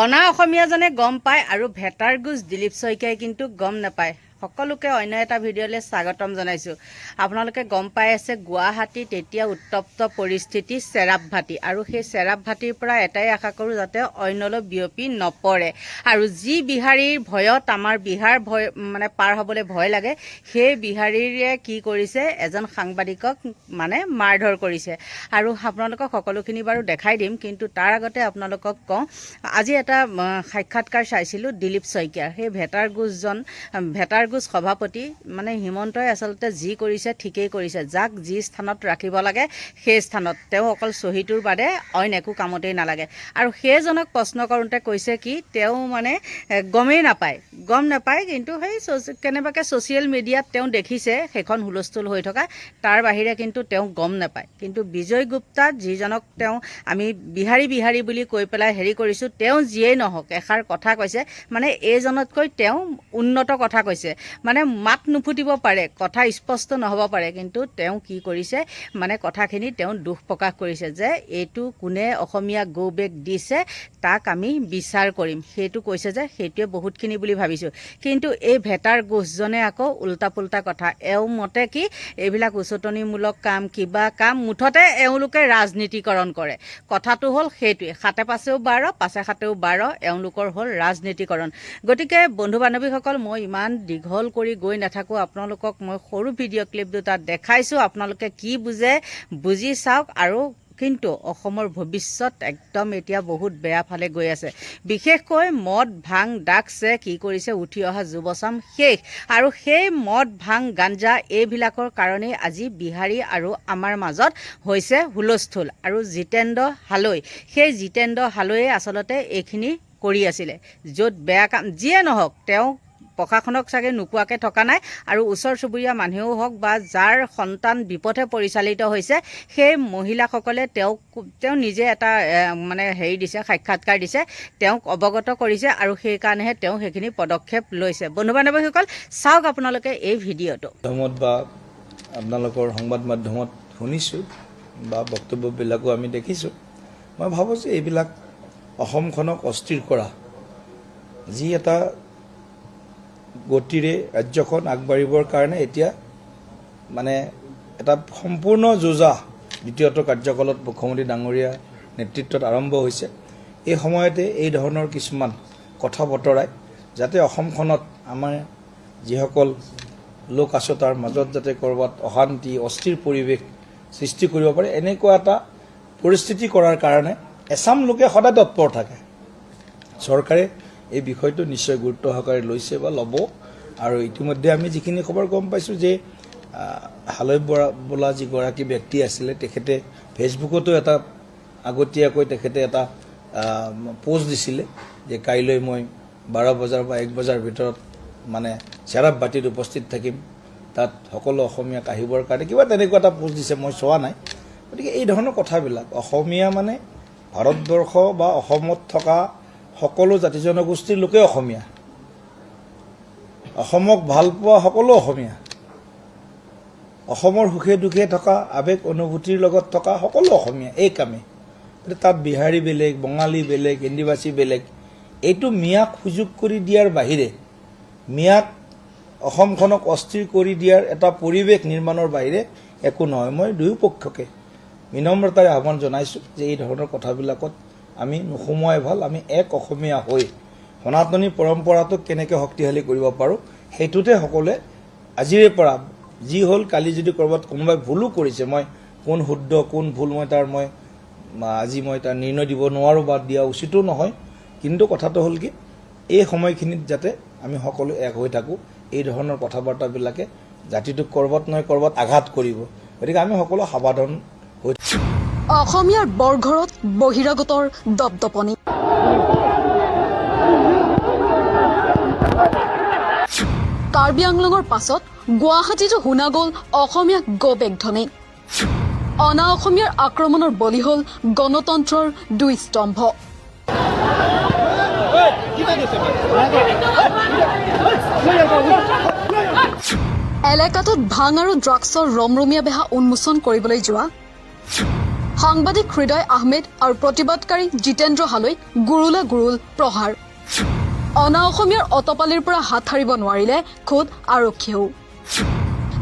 অনা অসমীয়াজনে গম পায় আৰু ভেটাৰ গুজ দিলীপ শইকীয়াই কিন্তু গম নাপায়। সকলোকে অন্য এটা ভিডিঅ'লৈ স্বাগতম জনাইছোঁ। আপোনালোকে গম পাই আছে গুৱাহাটীত এতিয়া উত্তপ্ত পৰিস্থিতি চেৰাপভাটি, আৰু সেই চেৰাপভাটিৰ পৰা এটাই আশা কৰোঁ যাতে অন্যলৈ বিয়পি নপৰে। আৰু যি বিহাৰীৰ ভয়ত আমাৰ বিহাৰ পাৰ হ'বলৈ ভয় লাগে, সেই বিহাৰীৰে কি কৰিছে, এজন সাংবাদিকক মাৰধৰ কৰিছে। আৰু আপোনালোকক সকলোখিনি বাৰু দেখাই দিম, কিন্তু তাৰ আগতে আপোনালোকক কওঁ, আজি এটা সাক্ষাৎকাৰ চাইছিলোঁ দিলীপ শইকীয়াৰ। সেই ভেটাৰ গুজ সভাপতি হিমন্তই আচলতে যি কৰিছে ঠিকেই কৰিছে। যাক যি স্থানত ৰাখিব লাগে সেই স্থানত তেওঁ অকল চহীটোৰ বাদে অইন একো কামতেই নালাগে। আৰু সেইজনক প্ৰশ্ন কৰোঁতে কৈছে কি তেওঁ গম নাপায়, কিন্তু সেই কেনেবাকৈ ছ'চিয়েল মিডিয়াত তেওঁ দেখিছে সেইখন হুলস্থুল হৈ থকা, তাৰ বাহিৰে কিন্তু তেওঁ গম নাপায়। কিন্তু বিজয় গুপ্তা যিজনক আমি বিহাৰী বুলি কৈ পেলাই কৰিছোঁ, তেওঁ যিয়েই নহওক এষাৰ কথা কৈছে, এইজনতকৈ তেওঁ উন্নত কথা কৈছে। মাত নুফুটিব পাৰে, কথা স্পষ্ট নহ'ব পাৰে, কিন্তু তেওঁ কি কৰিছে কথাখিনি তেওঁ দুখ প্ৰকাশ কৰিছে যে এইটো কোনে অসমীয়া গৌবেগ দিছে তাক আমি বিচাৰ কৰিম। সেইটো কৈছে যে সেইটোৱে বহুতখিনি বুলি ভাবিছোঁ। কিন্তু এই ভেটাৰ গুজজনে আকৌ উল্টা পুল্টা কথা, মতে কি এইবিলাক উচতনিমূলক কাম, কিবা কাম, মুঠতে এওঁলোকে ৰাজনীতিকৰণ কৰে। কথাটো হ'ল সেইটোৱে, সাতে পাঁচেও 12, পাঁচে সাতেও 12, এওঁলোকৰ হ'ল ৰাজনীতিকৰণ। গতিকে বন্ধু বান্ধৱীসকল, মই ইমান দীঘল কৰি গৈ নাথাকোঁ, আপোনালোকক মই সৰু ভিডিঅ' ক্লিপ দুটা দেখাইছোঁ। আপোনালোকে কি বুজি চাওক। আৰু কিন্তু অসমৰ ভৱিষ্যত একদম এতিয়া বহুত বেয়া ফালে গৈ আছে। বিশেষকৈ মদ ভাং ড্ৰাগছে কি কৰিছে, উঠি অহা যুৱচাম শেষ। আৰু সেই মদ ভাং গাঞ্জা এইবিলাকৰ কাৰণেই আজি বিহাৰী আৰু আমাৰ মাজত হৈছে হুলস্থুল। আৰু জিতেন্দ্ৰ হালৈ, সেই জিতেন্দ্ৰ হালৈয়ে আচলতে এইখিনি কৰি আছিলে। য'ত বেয়া কাম যিয়ে নহওক, তেওঁ প্ৰশাসনক চাগে নোকোৱাকৈ থকা নাই। আৰু ওচৰ চুবুৰীয়া মানুহেও হওক বা যাৰ সন্তান বিপথে পৰিচালিত হৈছে, সেই মহিলাসকলে তেওঁ নিজে এটা দিছে, সাক্ষাৎকাৰ দিছে, তেওঁক অৱগত কৰিছে, আৰু সেইকাৰণেহে তেওঁ সেইখিনি পদক্ষেপ লৈছে। বন্ধু বান্ধৱীসকল, চাওক আপোনালোকে এই ভিডিঅ'টো। বা আপোনালোকৰ সংবাদ মাধ্যমত শুনিছোঁ বা বক্তব্যবিলাকো আমি দেখিছোঁ। মই ভাবোঁ যে এইবিলাক অসমখনক অস্থিৰ কৰা যি এটা গতিৰে ৰাজ্যখন আগবাঢ়িবৰ কাৰণে এতিয়া এটা সম্পূৰ্ণ যোজা দ্বিতীয়টো কাৰ্যকালত মুখ্যমন্ত্ৰী ডাঙৰীয়া নেতৃত্বত আৰম্ভ হৈছে। এই সময়তে এই ধৰণৰ কিছুমান কথা বতৰাই যাতে অসমখনত আমাৰ যিসকল লোক আছে তাৰ মাজত যাতে ক'ৰবাত অশান্তি অস্থিৰ পৰিৱেশ সৃষ্টি কৰিব পাৰে, এনেকুৱা এটা পৰিস্থিতি কৰাৰ কাৰণে এচাম লোকে সদায় তৎপৰ থাকে। চৰকাৰে এই বিষয়টো নিশ্চয় গুৰুত্ব সহকাৰে লৈছে বা ল'ব। আৰু ইতিমধ্যে আমি যিখিনি খবৰ গম পাইছোঁ যে হালৈ বোলা যিগৰাকী ব্যক্তি আছিলে, তেখেতে ফেচবুকতো এটা আগতীয়াকৈ তেখেতে এটা পোষ্ট দিছিলে যে কাইলৈ মই 12 বজাৰ বা 1 বজাৰ ভিতৰত চেৰাপভাটিত উপস্থিত থাকিম, তাত সকলো অসমীয়াক আহিবৰ কাৰণে কিবা তেনেকুৱা এটা পোষ্ট দিছে, মই চোৱা নাই। গতিকে এই ধৰণৰ কথাবিলাক অসমীয়া ভাৰতবৰ্ষ বা অসমত থকা সকলো জাতি জনগোষ্ঠীৰ লোকে অসমীয়া, অসমক ভাল পোৱা সকলো অসমীয়া, অসমৰ সুখে দুখে থকা আৱেগ অনুভূতিৰ লগত থকা সকলো অসমীয়া এই কামে। তাত বিহাৰী বেলেগ, বঙালী বেলেগ, হিন্দীভাষী বেলেগ, এইটো মিয়াক সুযোগ কৰি দিয়াৰ বাহিৰে, মিয়াক অসমখনক অস্থিৰ কৰি দিয়াৰ এটা পৰিৱেশ নিৰ্মাণৰ বাহিৰে একো নহয়। মই দুয়োপক্ষকে বিনম্ৰতাৰে আহ্বান জনাইছোঁ যে এই ধৰণৰ কথাবিলাকত আমি নোসোমোৱাই ভাল। আমি এক অসমীয়া হৈ সনাতনী পৰম্পৰাটোক কেনেকৈ শক্তিশালী কৰিব পাৰোঁ সেইটোতে সকলোৱে আজিৰে পৰা যি হ'ল, কালি যদি ক'ৰবাত কোনোবাই ভুলো কৰিছে, মই কোন শুদ্ধ কোন ভুল আজি মই তাৰ নিৰ্ণয় দিব নোৱাৰোঁ বা দিয়া উচিতো নহয়। কিন্তু কথাটো হ'ল কি, এই সময়খিনিত যাতে আমি সকলো এক হৈ থাকোঁ। এই ধৰণৰ কথা বাৰ্তাবিলাকে জাতিটোক ক'ৰবাত নহয় ক'ৰবাত আঘাত কৰিব। গতিকে আমি সকলো সাৱধান হৈ অসমীয়াৰ বৰঘৰত বহিৰাগতৰ দপদপনি। কাৰ্বি আংলঙৰ পাছত গুৱাহাটীতো শুনা গ'ল অসমীয়া গৌবেগ ধ্বনি। অনা অসমীয়াৰ আক্ৰমণৰ বলি হ'ল গণতন্ত্ৰৰ 2 স্তম্ভ। এলেকাটোত ভাং আৰু ড্ৰাগছৰ ৰমৰমীয়া বেহা উন্মোচন কৰিবলৈ যোৱা সাংবাদিক হৃদয় আহমেদ আৰু প্ৰতিবাদকাৰী জিতেন্দ্ৰ হালৈ গুৰুলা গুৰুল প্ৰহাৰ অনা অসমীয়াৰ অতপালিৰ পৰা হাত সাৰিব নোৱাৰিলে খোদ আৰক্ষীয়েও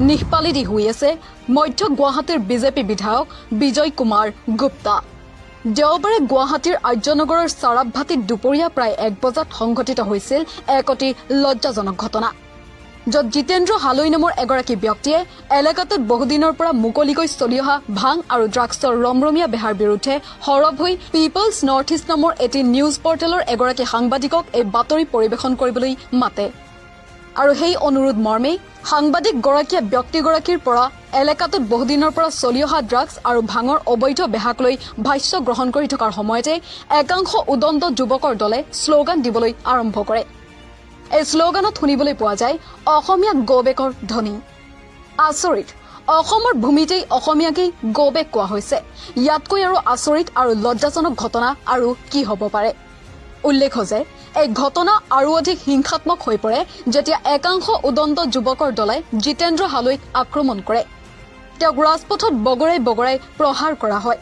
নিষ্পালি দি হৈ আছে মধ্য গুৱাহাটীৰ বিজেপি বিধায়ক বিজয় কুমাৰ গুপ্তা দেওবাৰে গুৱাহাটীৰ আৰ্যনগৰৰ চাৰাবভাটিত দুপৰীয়া প্ৰায় 1 বজাত সংঘটিত হৈছিল এক অতি লজ্জাজনক ঘটনা য'ত জিতেন্দ্ৰ হালৈ নামৰ এগৰাকী ব্যক্তিয়ে এলেকাটোত বহুদিনৰ পৰা মুকলিকৈ চলি অহা ভাং আৰু ড্ৰাগছৰ ৰমৰমীয়া বেহাৰ বিৰুদ্ধে সৰব হৈ পিপলছ নৰ্থ ইষ্ট নামৰ এটি নিউজ পৰ্টেলৰ এগৰাকী সাংবাদিকক এই বাতৰি পৰিৱেশন কৰিবলৈ মাতে আৰু সেই অনুৰোধ মৰ্মেই সাংবাদিকগৰাকীয়ে ব্যক্তিগৰাকীৰ পৰা এলেকাটোত বহুদিনৰ পৰা চলি অহা ড্ৰাগছ আৰু ভাঙৰ অবৈধ বেহাক লৈ ভাষ্য গ্ৰহণ কৰি থকাৰ সময়তে একাংশ উদণ্ড যুৱকৰ দলে শ্লোগান দিবলৈ আৰম্ভ কৰে এই শ্লোগানত শুনিবলৈ পোৱা যায় অসমীয়া গৌবেকৰ ধ্বনি আচৰিত অসমৰ ভূমিতেই অসমীয়াকেই গৌবেক কোৱা হৈছে ইয়াতকৈ আৰু আচৰিত আৰু লজ্জাজনক ঘটনা আৰু কি হ'ব পাৰে উল্লেখ যে এই ঘটনা আৰু অধিক হিংসাত্মক হৈ পৰে যেতিয়া একাংশ উদণ্ড যুৱকৰ দলে জিতেন্দ্ৰ হালৈক আক্ৰমণ কৰে তেওঁক ৰাজপথত বগৰাই প্ৰহাৰ কৰা হয়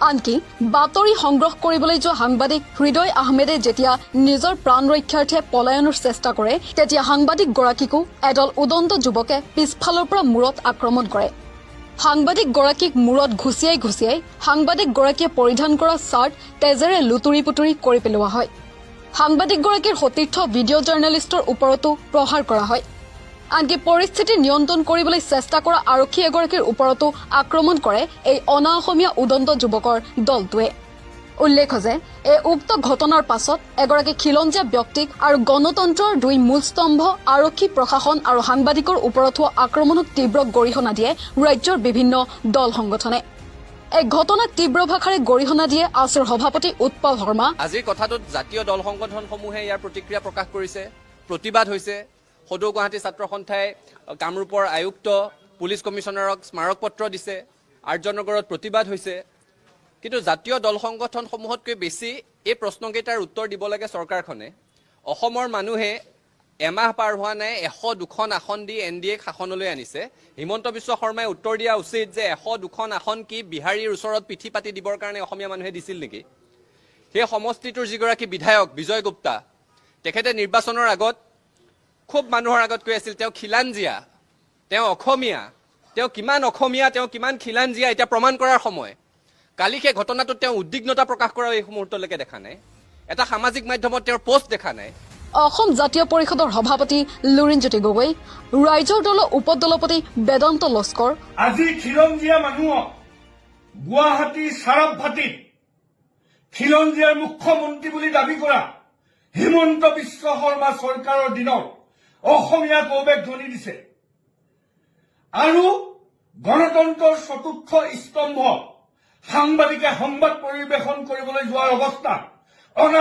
আনকি বাতৰি সংগ্ৰহ কৰিবলৈ যোৱা সাংবাদিক হৃদয় আহমেদে যেতিয়া নিজৰ প্ৰাণ ৰক্ষাৰ্থে পলায়নৰ চেষ্টা কৰে তেতিয়া সাংবাদিকগৰাকীকো এদল উদণ্ড যুৱকে পিছফালৰ পৰা মূৰত আক্ৰমণ কৰে সাংবাদিকগৰাকীক মূৰত ঘুচিয়াই সাংবাদিকগৰাকীয়ে পৰিধান কৰা চাৰ্ট তেজেৰে লুতুৰি পুতুৰি কৰি পেলোৱা হয় সাংবাদিকগৰাকীৰ সতীৰ্থ ভিডিঅ' জাৰ্নেলিষ্টৰ ওপৰতো প্ৰহাৰ কৰা হয় আনকি পৰিস্থিতি নিয়ন্ত্ৰণ কৰিবলৈ চেষ্টা কৰা আৰক্ষী এগৰাকীৰ ওপৰতো আক্ৰমণ কৰে এই অনা অসমীয়া উদণ্ড যুৱকৰ দলটোৱে উল্লেখ যে এই উক্ত ঘটনাৰ পাছত এগৰাকী খিলঞ্জীয়া ব্যক্তিক আৰু গণতন্ত্ৰৰ দুই মূলস্তম্ভ আৰক্ষী প্ৰশাসন আৰু সাংবাদিকৰ ওপৰত হোৱা আক্ৰমণক তীব্ৰ গৰিহণা দিয়ে ৰাজ্যৰ বিভিন্ন দল সংগঠনে এই ঘটনাক তীব্ৰ ভাষাৰে গৰিহণা দিয়ে আছুৰ সভাপতি উৎপল শৰ্মা আজিৰ কথাটোত জাতীয় দল সংগঠনসমূহে ইয়াৰ প্ৰতিক্ৰিয়া প্ৰকাশ কৰিছে প্ৰতিবাদ হৈছে সদৌ গুৱাহাটী ছাত্ৰ সন্থাই কামৰূপৰ আয়ুক্ত পুলিচ কমিশ্যনাৰক স্মাৰক পত্ৰ দিছে আৰ্যনগৰত প্ৰতিবাদ হৈছে কিন্তু জাতীয় দল সংগঠনসমূহতকৈ বেছি এই প্ৰশ্নকেইটাৰ উত্তৰ দিব লাগে চৰকাৰখনে অসমৰ মানুহে এমাহ পাৰ হোৱা নাই 102খন আসন দি NDA শাসনলৈ আনিছে হিমন্ত বিশ্ব শৰ্মাই উত্তৰ দিয়া উচিত যে 102খন আসন কি বিহাৰীৰ ওচৰত পিঠি পাতি দিবৰ কাৰণে অসমীয়া মানুহে দিছিল নেকি সেই সমষ্টিটোৰ যিগৰাকী বিধায়ক বিজয় গুপ্তা তেখেতে নিৰ্বাচনৰ আগত খুব মানুহৰ আগত কৈ আছিল তেওঁ খিলাঞ্জীয়া তেওঁ অসমীয়া তেওঁ কিমান খিলাঞ্জীয়া এতিয়া প্ৰমাণ কৰাৰ সময় কালি সেই ঘটনাটোত তেওঁ উদ্বিগ্নতা প্ৰকাশ কৰা এই মুহূৰ্তলৈকে দেখা নাই এটা সামাজিক মাধ্যমত তেওঁৰ পোষ্ট দেখা নাই অসম জাতীয় পৰিষদৰ সভাপতি লুৰিণজ্যোতি গগৈ ৰাইজৰ দলৰ উপদলপতি বেদান্ত লস্কৰ আজি খিলঞ্জীয়া মানুহক গুৱাহাটী চাৰাবভাটিত খিলঞ্জীয়াৰ মুখ্যমন্ত্ৰী বুলি দাবী কৰা হিমন্ত বিশ্ব শৰ্মা চৰকাৰৰ দিনত অসমীয়া গৌবেক ধ্বনি দিছে আৰু গণতন্ত্ৰৰ চতুৰ্থ স্তম্ভ সাংবাদিকে সংবাদ পৰিৱেশন কৰিবলৈ যোৱাৰ অৱস্থাত অনা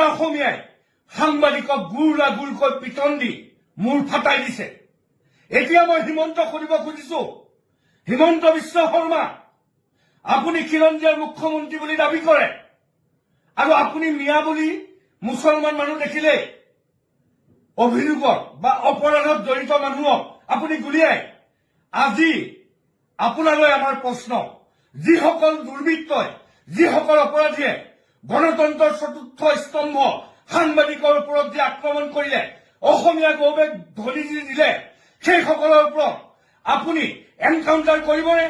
অসমীয়াই সাংবাদিকক গুলকৈ পিটন দি মূৰ ফাটাই দিছে এতিয়া মই হিমন্তক সুধিব খুজিছো হিমন্ত বিশ্ব শৰ্মা আপুনি খিলঞ্জীয়াৰ মুখ্যমন্ত্ৰী বুলি দাবী কৰে আৰু আপুনি মিয়া বুলি মুছলমান মানুহ দেখিলে অভিযোগত বা অপৰাধত জড়িত মানুহক আপুনি গুলিয়াই আজি আপোনালৈ আমাৰ প্ৰশ্ন যিসকল দুৰ্বৃত্তই যিসকল অপৰাধীয়ে গণতন্ত্ৰৰ চতুৰ্থ স্তম্ভ সাংবাদিকৰ ওপৰত যি আক্ৰমণ কৰিলে অসমীয়া গৌবেক ধ্বনি দিলে সেইসকলৰ ওপৰত আপুনি এনকাউণ্টাৰ কৰিবনে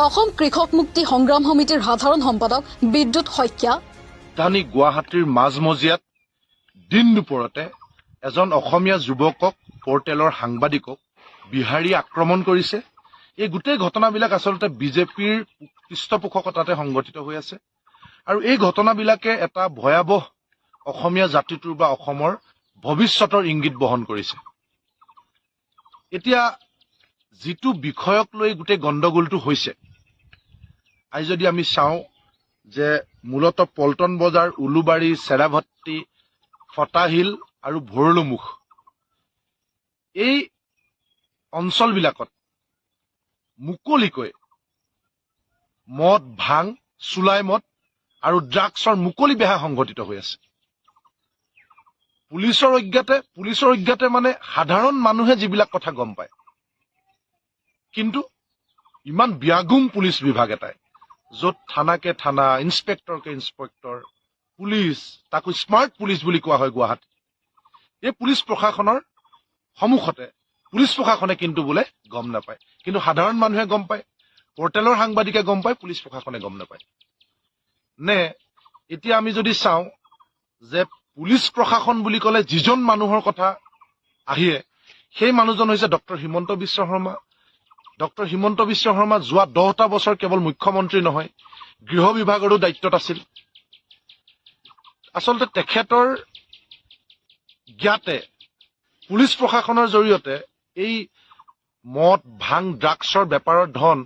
অসম কৃষক মুক্তি সংগ্ৰাম সমিতিৰ সাধাৰণ সম্পাদক বিদ্যুৎ শইকীয়া ৰাজধানী গুৱাহাটীৰ মাজমজিয়াত দিন দুপৰতে এজন অসমীয়া যুৱকক পৰ্টেলৰ সাংবাদিকক বিহাৰী আক্ৰমণ কৰিছে এই গোটেই ঘটনাবিলাক আচলতে বিজেপিৰ পৃষ্ঠপোষকতাতে সংঘটিত হৈ আছে আৰু এই ঘটনাবিলাকে এটা ভয়াৱহ অসমীয়া জাতিটোৰ বা অসমৰ ভৱিষ্যতৰ ইংগিত বহন কৰিছে এতিয়া যিটো বিষয়ক লৈ গোটেই গণ্ডগোলটো হৈছে আজি যদি আমি চাওঁ যে মূলতঃ পল্টন বজাৰ উলুবাৰী চেৰাভট্টি ফটাহিল আৰু ভৰলুমুখ এই অঞ্চলবিলাকত মুকলিকৈ মদ ভাং চুলাই মদ আৰু ড্ৰাগছৰ মুকলি বেহা সংঘটিত হৈ আছে পুলিচৰ অজ্ঞাতে মানে সাধাৰণ মানুহে যিবিলাক কথা গম পায় কিন্তু ইমান ব্যাগুম পুলিচ বিভাগ এটাই, য'ত থানাকে থানা, ইন্সপেক্টৰকে ইন্সপেক্টৰ, পুলিচ, তাকো স্মাৰ্ট পুলিচ বুলি কোৱা হয় গুৱাহাটী। এই পুলিচ প্ৰশাসনৰ সন্মুখতে পুলিচ প্ৰশাসনে কিন্তু বোলে গম নাপায়, কিন্তু সাধাৰণ মানুহে গম পায়, পৰ্টেলৰ সাংবাদিকে গম পায়, পুলিচ প্ৰশাসনে গম নাপায়। নে এতিয়া আমি যদি চাওঁ যে পুলিচ প্ৰশাসন বুলি ক'লে যিজন মানুহৰ কথা আহে, সেই মানুহজন হৈছে ডক্টৰ হিমন্ত বিশ্ব শৰ্মা। ডক্টৰ হিমন্ত বিশ্ব শৰ্মা যোৱা 10টা বছৰ কেৱল মুখ্যমন্ত্ৰী নহয়, গৃহ বিভাগৰো দায়িত্বত আছিল। আচলতে তেখেতৰ জ্ঞাতে পুলিচ প্ৰশাসনৰ জৰিয়তে এই মদ, ভাং, ড্ৰাগছৰ বেপাৰৰ ধন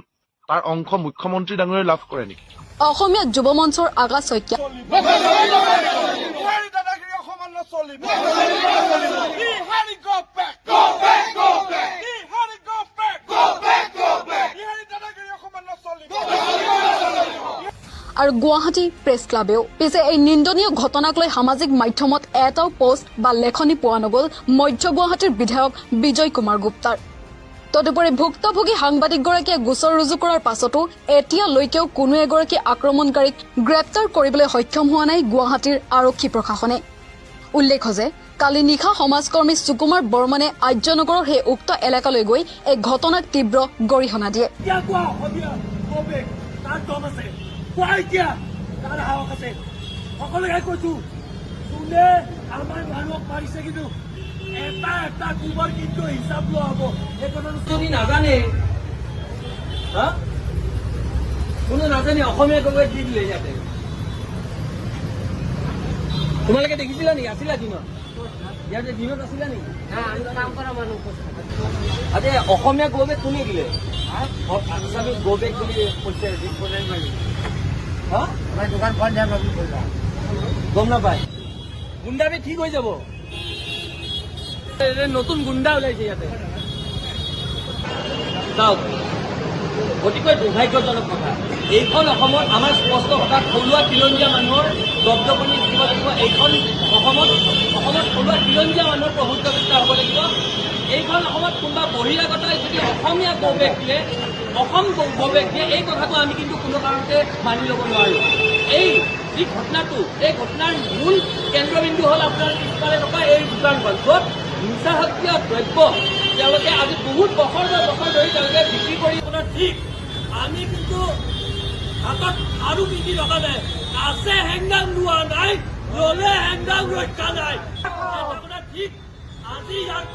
তাৰ অংশ মুখ্যমন্ত্ৰী ডাঙৰীয়াই লাভ কৰে নেকি? অসমীয়া যুৱ মঞ্চৰ আগাছ শইকীয়া, আৰু গুৱাহাটী প্ৰেছ ক্লাবেও। পিছে এই নিন্দনীয় ঘটনাক লৈ সামাজিক মাধ্যমত এটাও পোষ্ট বা লেখনি পোৱা নগ'ল মধ্য গুৱাহাটীৰ বিধায়ক বিজয় কুমাৰ গুপ্তাৰ। তদুপৰি ভুক্তভোগী সাংবাদিকগৰাকীয়ে গোচৰ ৰুজু কৰাৰ পাছতো এতিয়ালৈকেও কোনো এগৰাকী আক্ৰমণকাৰীক গ্ৰেপ্তাৰ কৰিবলৈ সক্ষম হোৱা নাই গুৱাহাটীৰ আৰক্ষী প্ৰশাসনে। উল্লেখ্য যে কালি নিশা সমাজকৰ্মী সুকুমাৰ বৰ্মনে আৰ্যনগৰৰ সেই উক্ত এলেকালৈ গৈ এই ঘটনাক তীব্ৰ গৰিহণা দিয়ে। সকলোকে কৈছো, যোনে আমাৰ মানুহক মাৰিছে কিন্তু এটা কুমাৰ কিন্তু হিচাপ লোৱা হ'ব। এই কথাটো যদি নাজানে, কোনো নাজানে অসমীয়া গগৈক দি দিলে ইয়াতে। তোমালোকে দেখিছিলা নেকি? আছিলা দিনত? ইয়াতে দিনত আছিলা নেকি? কাম কৰা মানুহ আচ্ছা, অসমীয়া গৌবেক কোনে দিলে? আছামি গৌবেক বুলি কৈছে গম নাপায়। গুণ্ডাবি ঠিক হৈ যাব। নতুন গুণ্ডা ওলাইছে ইয়াতে। চাওক, অতিকৈ দুৰ্ভাগ্যজনক কথা। এইখন অসমত আমাৰ স্পষ্ট কথা, থলুৱা খিলঞ্জীয়া মানুহৰ দপদপনি থাকিব লাগিব। এইখন অসমত থলুৱা খিলঞ্জীয়া মানুহৰ প্ৰভুত্ব বিস্তাৰ হ'ব লাগিব। এইখন অসমত কোনোবা বহিৰাগতই যদি অসমীয়া গৌবেক দিয়ে, অসম গৌবেক দিয়ে, এই কথাটো আমি কিন্তু কোনো কাৰণতে মানি ল'ব নোৱাৰোঁ। এই যি ঘটনাটো, এই ঘটনাৰ মূল কেন্দ্ৰবিন্দু হ'ল আপোনাৰ পিছফালে থকা এই দোকানখন, য'ত নিচাজাতীয় দ্ৰব্য তেওঁলোকে আজি বহুত বছৰ ধৰি তেওঁলোকে বিক্ৰী কৰি আপোনাৰ ঠিক। আমি কিন্তু হাতত আৰু বিক্ৰী ৰখা নাই, আছে হেংদাং লোৱা নাই, ল'লে হেংদাং ৰক্ষা নাই। ঠিক আজি ইয়াৰ